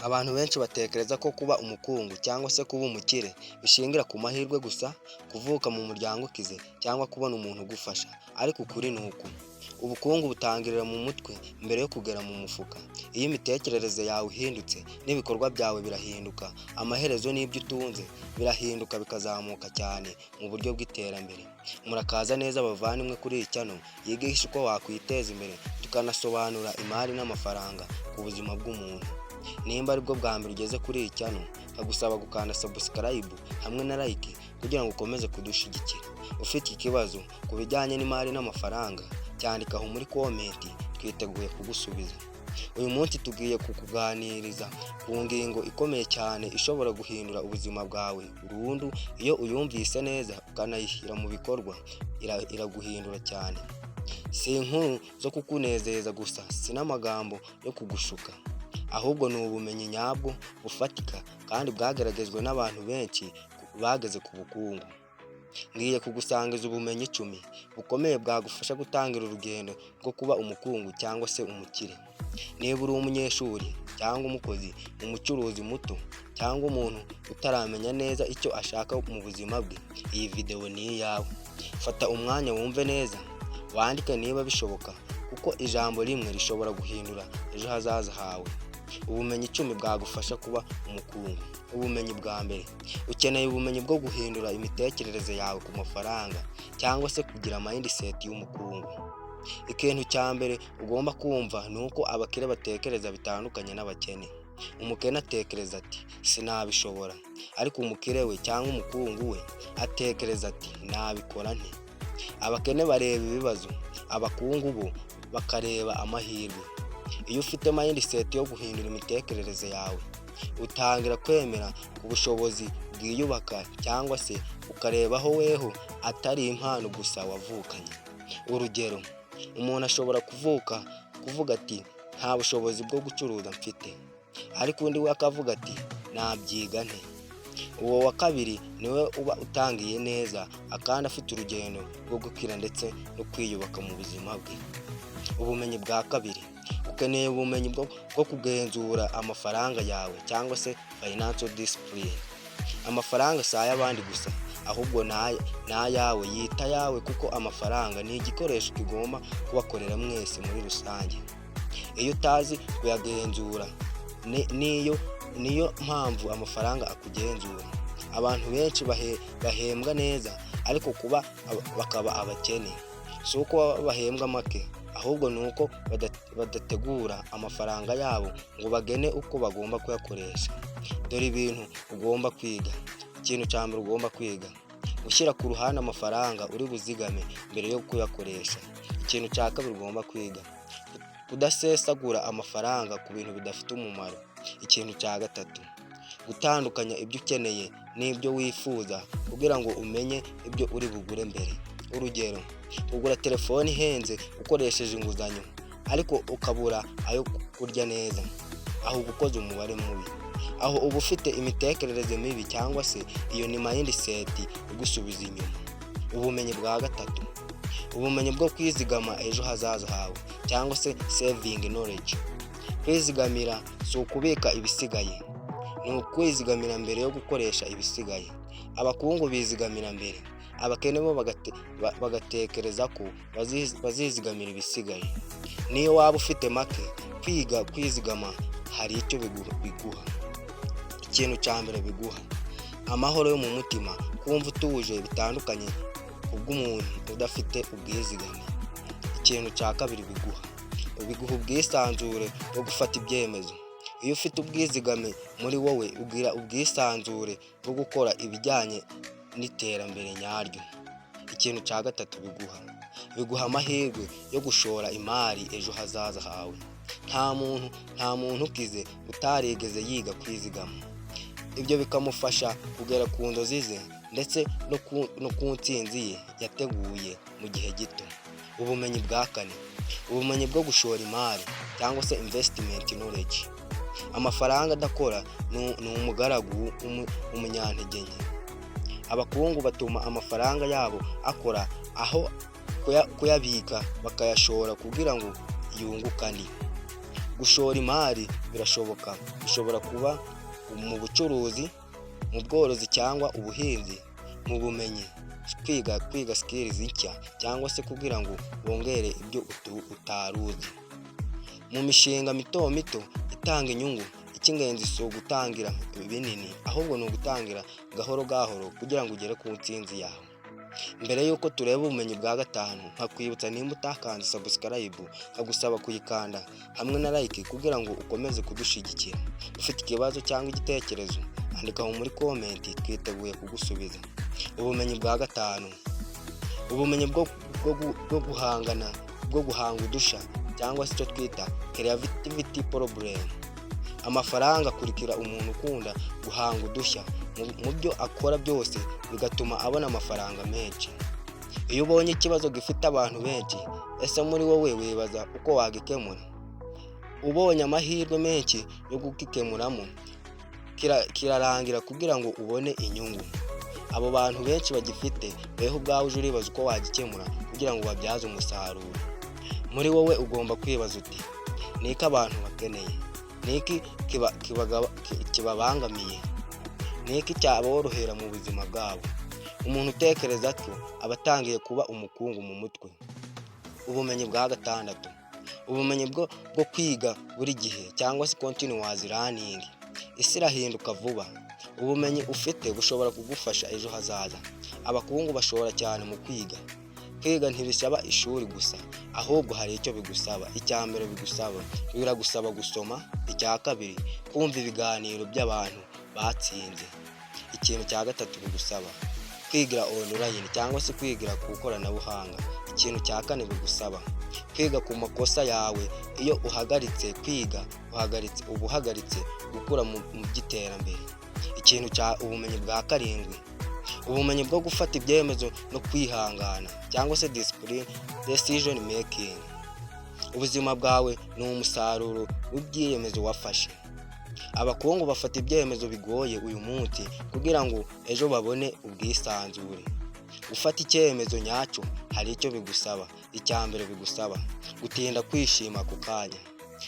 Abantu benshi batekereza ko kuba umukungu cyangwa se kuba umukire bishingira ku mahirwe gusa, kuvuka mu muryango ukize cyangwa kubona umuntu ugufasha, ariko ukuri ni uku: ubukungu butangirira mu mutwe mbere yo kugera mu mufuka. Iyo imitekerereze yawe ihindutse n'ibikorwa byawe birahinduka, amaherezo n'ibyo utunze birahinduka bikazamuka cyane mu buryo bw'iterambere. Murakaza neza bavandimwe kuri iyi channel yigisha uko wakwiteza imbere, tukanasobanura imari n'amafaranga ku buzima bw'umuntu. Nimba aribwo bwa mbere ugeze kuri iyi channel, nkagusaba gukanda subscribe hamwe na like kugira ngo ukomeze kudushyigikira. Ufite ikibazo ku bijyanye n'imari n'amafaranga, cyandika aho muri comment, twiteguye kugusubiza. Uyu munsi tugiye kukuganiriza ku ngingo ikomeye cyane ishobora guhindura ubuzima bwawe burundu. Iyo uyumvise neza ukanayishyira mu bikorwa, iraguhindura cyane. Si inkuru zo kukunezeza gusa, si n'amagambo yo kugushuka, ahubwo ni ubumenyi nyabwo bufatika kandi bwagaragajwe n'abantu benshi bageze ku bukungu. Ngiye kugusangiza ubumenyi 10 bukomeye bwagufasha gutangira urugendo rwo kuba umukungu cyangwa se umukire. Niba uri umunyeshuri cyangwa umukozi, umucuruzi muto cyangwa umuntu utaramenya neza icyo ashaka mu buzima bwe, iyi video ni iyawe. Fata umwanya wumve neza, wandike niba bishoboka, kuko ijambo rimwe rishobora guhindura ejo hazaza hawe. Ubumenyi 10 bwagufasha kuba umukungu. Ubumenyi bwa mbere: ukeneye ubumenyi bwo guhindura imitekerereze yawe ku mafaranga cyangwa se kugira mindset y'umukungu. Ikintu cya mbere ugomba kumva ni uko abakire batekereza bitandukanye n'abakene. Umukene atekereza ati sinabishobora, ariko umukire we cyangwa umukungu we atekereza ati nabikora nte. Abakene bareba ibibazo, abakungu bo bakareba amahirwe. Iyo ufite mindset yo guhindura imitekerereze yawe, utangira kwemera ubushobozi bwiyubaka cyangwa se ukarebaho weho atari impano gusa wavukanye. Urugero, umuntu ashobora kuvuga ati nta bushobozi bwo gucuruza mfite, ariko undi we akavuga ati nabyiga nte. Uwo wa kabiri niwe uba utangiye neza, akandi afite urugendo rwo gukira ndetse no kwiyubaka mu buzima bwe. Ubumenyi bwa kabiri: ukeneye ubumenyi bwo kugenzura amafaranga yawe cyangwa se financial discipline. Amafaranga si ay'abandi gusa, ahubwo n'ayawe, yita yawe, kuko amafaranga ni igikoresho kigomba kubakorera mwese muri rusange. Iyo utazi kuyagenzura, niyo mpamvu amafaranga akugenzura. Abantu benshi bahembwa neza, ariko bakaba abakene. Si uko bahembwa make, ahubwo ni uko badategura amafaranga yabo ngo bagene uko bagomba kuyakoresha. Dore ibintu ugomba kwiga. Ikintu cya mbere ugomba kwiga: gushyira ku ruhande amafaranga uri buzigame mbere yo kuyakoresha. Ikintu cya kabiri ugomba kwiga: kudasesagura amafaranga ku bintu bidafite umumaro. Ikintu cya gatatu: gutandukanya ibyo ukeneye n'ibyo wifuza kugira ngo umenye ibyo uri bugure mbere. Urugero, ugura telefone ihenze ukoresheje inguzanyo, ariko ukabura ayo kurya neza, aho uba ukoze umubare mubi, aho uba ufite imitekerereze mibi, cyangwa se iyo ni mindset igusubiza inyuma. Ubumenyi bwa gatatu: ubumenyi bwo kwizigama ejo hazaza hawe cyangwa se saving knowledge. Kwizigamira si ukubika ibisigaye, ni ukwizigamira mbere yo gukoresha ibisigaye. Abakungu bizigamira mbere, abakene bo bagatekereza ko bazizigamira ibisigaye. Niyo waba ufite make, kwiga kwizigama hari icyo biguha. Ikintu cya mbere biguha: amahoro yo mu mutima, kumva utuje, bitandukanye kubw'umuntu udafite ubwizigame. Ikintu cya kabiri biguha ubwisanzure bwo gufata ibyemezo. Iyo ufite ubwizigame muri wowe, ugira ubwisanzure bwo gukora ibijyanye n'iterambere nyaryo. Ikintu cya gatatu biguha amahirwe yo gushora imari ejo hazaza hawe. Nta muntu ukize utarigeze yiga kwizigama. Ibyo bikamufasha kugera ku nzozi ze ndetse no ku ntsinzi ye yateguye mu gihe gito. Ubumenyi bwa kane: ubumenyi bwo gushora imari cyangwa se investment knowledge. Amafaranga adakora ni umugaragu w'umunyantege nke. Abakungu batuma amafaranga yabo akora, aho kuyabika bakayashora kugira ngo yunguka andi. Gushora imari birashoboka, bishobora kuba mu bucuruzi, mu bworozi cyangwa ubuhinzi, mu bumenyi, kwiga skills nshya cyangwa se kugira ngo wongere ibyo utari uzi. Mu mishinga mito mito itanga inyungu, icy'ingenzi si ugutangira binini, ahubwo ni ugutangira gahoro gahoro kugira ngo ugere ku ntsinzi yawe. Mbere y'uko tureba ubumenyi bwa gatanu, nkakwibutsa nimba utakanze subscribe, nkagusaba kuyikanda hamwe na like kugira ngo ukomeze kudushyigikira. Ufite ikibazo cyangwa igitekerezo, andika muri comment, twiteguye kugusubiza. Ubumenyi bwa gatanu, ubumenyi bwo guhanga udushya cyangwa se icyo twita creativity problem. Amafaranga akurikira umuntu ukunda guhanga udushya mu byo akora byose, bigatuma abona amafaranga menshi. Iyo ubonye ikibazo gifite abantu benshi, ese muri wowe wibaza uko wagikemura? Ubonye amahirwe menshi yo kugikemuramo, kirarangira kugira ngo ubone inyungu. Abo bantu benshi bagifite, weho ubwawe uje uribaza uko wagikemura kugira ngo babyaze umusaruro. Muri wowe ugomba kwibaza uti, niki abantu bakeneye? Niki kibabangamiye? Niki cyaborohera mu buzima bwabo? Umuntu utekereza atyo aba atangiye kuba umukungu mu mutwe. Ubumenyi bwa gatandatu, ubumenyi bwo kwiga buri gihe cyangwa se continuous learning. Isi irahinduka vuba, ubumenyi ufite bushobora kugufasha ejo hazaza. Abakungu bashobora cyane mu kwiga. Kwiga ntibisaba ishuri gusa, ahubwo hari icyo bigusaba. Icya mbere biragusaba gusoma. Icya kabiri, kumva ibiganiro by'abantu batsinze. Ikintu cya gatatu bigusaba kwigira online cyangwa se kwigira ku ikoranabuhanga. Ikintu cya kane bigusaba kwiga ku makosa yawe. Iyo uhagaritse kwiga, uhagaritse gukura mu by'iterambere. Ikintu cya ubumenyi bwa karindwi, ubumenyi bwo gufata ibyemezo no kwihangana cyangwa se decision making. Ubuzima bwawe ni umusaruro w'ibyemezo wafashe. Abakungu bafata ibyemezo bigoye uyu munsi kugira ngo ejo babone ubwisanzure. Gufata icyemezo nyacyo hari icyo bigusaba. Icya mbere bigusaba gutinda kwishima ku kanya.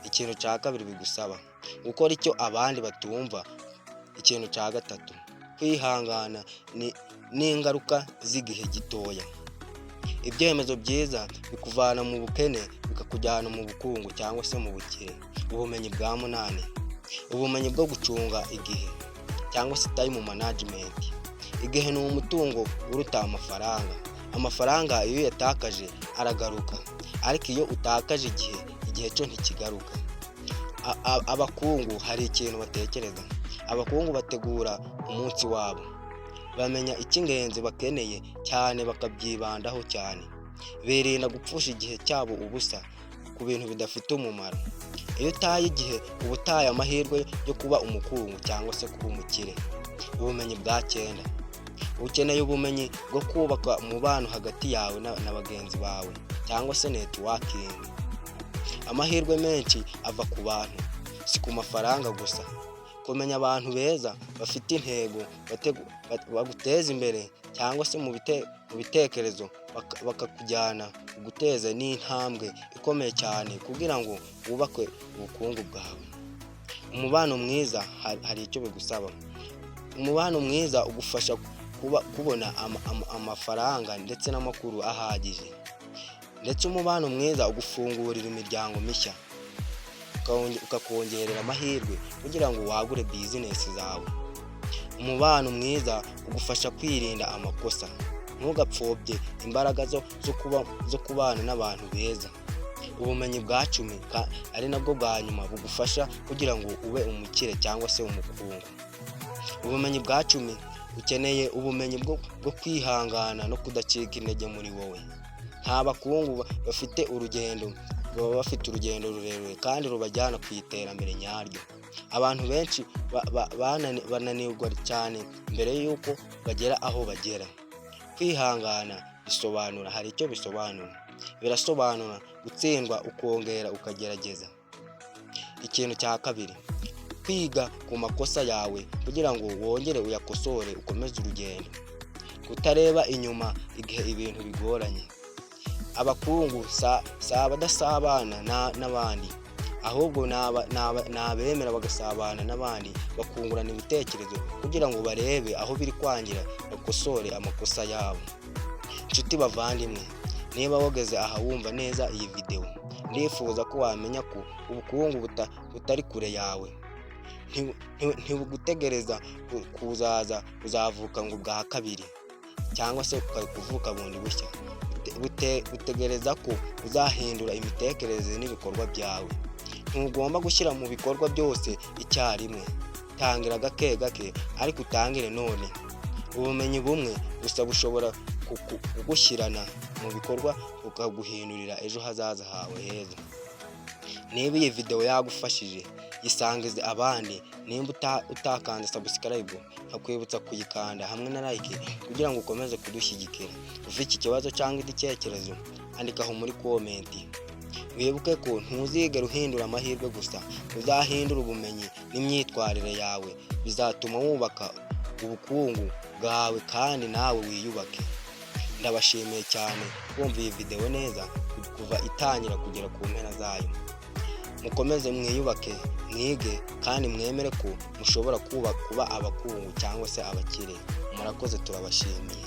Ikintu cya kabiri bigusaba gukora icyo abandi batumva. Ikintu cya gatatu, kwihangana n'ingaruka z'igihe gitoya. Ibyemezo byiza bikuvana mu bukene bikakujyana mu bukungu cyangwa se mu bukire. Ubumenyi bwa munani, ubumenyi bwo gucunga igihe cyangwa se time management. Igihe ni umutungo uruta amafaranga. Amafaranga iyo yatakaje aragaruka, ariko iyo utakaje igihe cyo ntikigaruka. Abakungu hari ikintu batekereza. Abakungu bategura umunsi wabo, bamenya icy'ingenzi bakeneye cyane bakabyibandaho cyane. Birinda gupfusha igihe cyabo ubusa ku bintu bidafite umumaro. Iyo utaye igihe uba utaye amahirwe yo kuba umukungu cyangwa se kuba umukire. Ubumenyi bwa cyenda, ukeneye ubumenyi bwo kubaka umubano hagati yawe na bagenzi bawe cyangwa se networking. Amahirwe menshi ava ku bantu, si ku mafaranga gusa. Kumenya abantu beza bafite intego baguteza imbere cyangwa se mu bitekerezo bakakujyana guteza n'intambwe ikomeye cyane kugira ngo wubake ubukungu bwawe. Umubano mwiza hari icyo bigusaba. Umubano mwiza ugufasha kubona amafaranga ndetse n'amakuru ahagije. Ndetse umubano mwiza ugufungurira imiryango mishya, ukakongerera amahirwe kugira ngo wagure business zawe. Umubano mwiza ugufasha kwirinda amakosa. Ntugapfobye imbaraga zo kubana n'abantu beza. Ubumenyi bwa 10 ari nabwo bwa nyuma bugufasha kugira ngo ube umukire cyangwa se umukungu. Ubumenyi bwa 10, ukeneye ubumenyi bwo kwihangana no kudacika intege muri wowe. Nta bakungu bafite urugendo, baba bafite urugendo rurerure kandi rubajyana ku iterambere nyaryo. Abantu benshi bananirwa cyane mbere y'uko bagera aho bagera. Kwihangana bisobanura, hari icyo bisobanura. Birasobanura gutsindwa ukongera ukagerageza. Ikintu cya kabiri, kwiga ku makosa yawe kugira ngo wongere uyakosore ukomeze urugendo. Kutareba inyuma igihe ibintu bigoranye. Abakungu si abadasabana n'abandi, ahubwo nabemera bagasabana n'abandi bakungurana ibitekerezo kugira ngo barebe aho biri kwangira bakosore amakosa yabo. Inshuti bavandimwe, niba wageze aha wumva neza iyi video, ndifuza ko wamenya ko ubukungu butari kure yawe. Ntibugutegereza kuzaza uzavuka ngo bwa kabiri cyangwa se kuvuka bundi bushya. Butegereza ko uzahindura imitekerereze n'ibikorwa byawe. Ntugomba gushyira mu bikorwa byose icyarimwe. Tangira gake gake ariko utangire none. Ubumenyi bumwe gusa bushobora kugushyirana mu bikorwa bukaguhindurira ejo hazaza hawe heza. Niba iyi video yagufashije, isangize abandi. Nimba utakanze subscribe, nkakwibutsa kuyikanda hamwe na like kugira ngo ukomeze kudushyigikira. Ufite iki kibazo cyangwa igitekerezo, andikaho muri comment. Wibuke ko ntuzigera uhindura amahirwe gusa, uzahindura ubumenyi n'imyitwarire yawe. Bizatuma wubaka ubukungu bwawe kandi nawe wiyubake. Ndabashimiye cyane kumva iyi video neza kuva itangira kugera ku mpera zayo. Mukomeze mwiyubake, mwige kandi mwemere ko mushobora kuba abakungu cyangwa se abakire. Murakoze, turabashimiye.